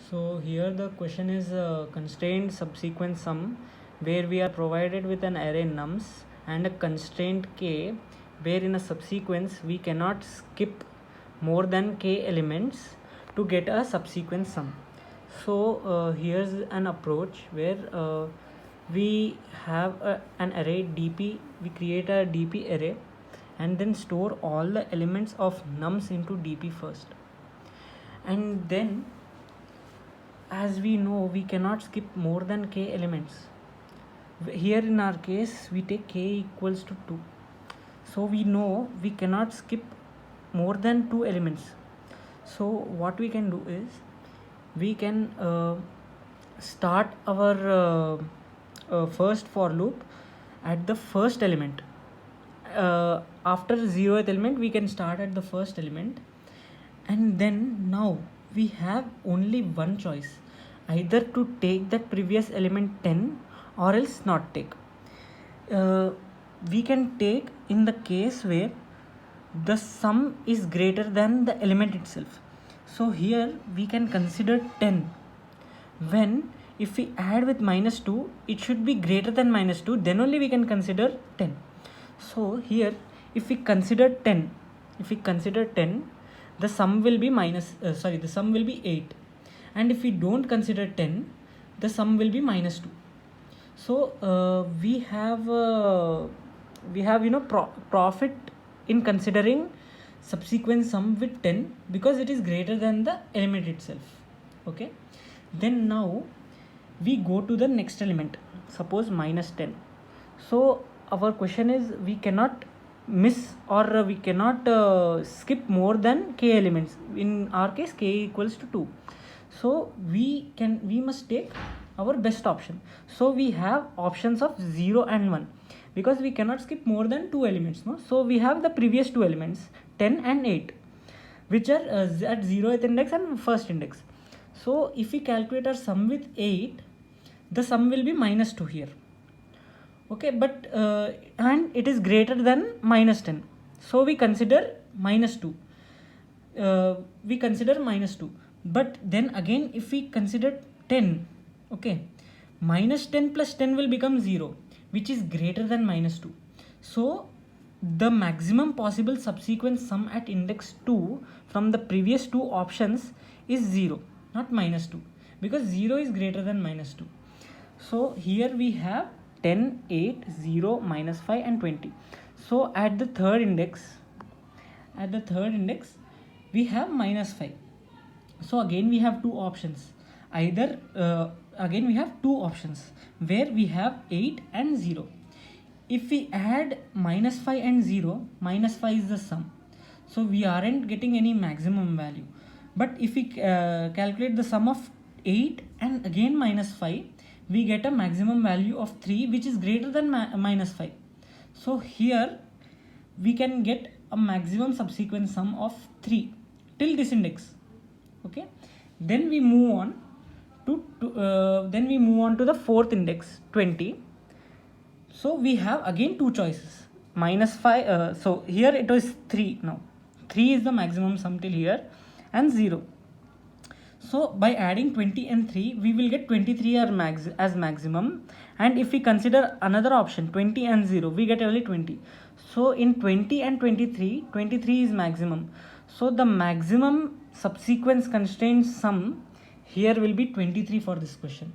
So here the question is constrained subsequence sum, where we are provided with an array nums and a constraint k, where in a subsequence we cannot skip more than k elements to get a subsequence sum. So here's an approach where we have an array dp. We create a dp array and then store all the elements of nums into dp first, and then, as we know, we cannot skip more than k elements. Here in our case we take k equals to 2, so we know we cannot skip more than 2 elements. So what we can do is we can start our first for loop at the first element. After 0th element we can start at the first element, and then now we have only one choice, either to take that previous element 10 or else not take. We can take in the case where the sum is greater than the element itself. So here we can consider 10 when, if we add with minus 2, it should be greater than minus 2, then only we can consider 10. So here if we consider 10, the sum will be the sum will be 8, and if we don't consider 10, the sum will be minus 2. So we have profit in considering subsequent sum with 10 because it is greater than the element itself. Okay, then now we go to the next element, suppose minus 10. So our question is, we cannot miss or we cannot skip more than k elements. In our case k equals to 2, so we must take our best option. So we have options of 0 and 1 because we cannot skip more than 2 elements, no? So we have the previous 2 elements 10 and 8, which are at 0th index and first index. So if we calculate our sum with 8, the sum will be minus 2 here. Okay, but and it is greater than minus 10, so we consider minus 2. But then again, if we consider 10, okay, minus 10 plus 10 will become 0, which is greater than minus 2. So the maximum possible subsequent sum at index 2 from the previous 2 options is 0, not minus 2, because 0 is greater than minus 2. So here we have 10, 8, 0, minus 5 and 20. So at the third index we have minus 5. So again we have two options, either again we have two options where we have 8 and 0. If we add minus 5 and 0, minus 5 is the sum, so we aren't getting any maximum value. But if we calculate the sum of 8 and again minus 5, we get a maximum value of 3, which is greater than minus 5. So here we can get a maximum subsequent sum of 3 till this index. Okay, then we move on to the fourth index 20. So we have again two choices, minus 5. So here it was 3. Now 3 is the maximum sum till here, and 0. So by adding 20 and 3, we will get 23 as maximum, and if we consider another option 20 and 0, we get only 20. So in 20 and 23, 23 is maximum. So the maximum subsequence constraint sum here will be 23 for this question.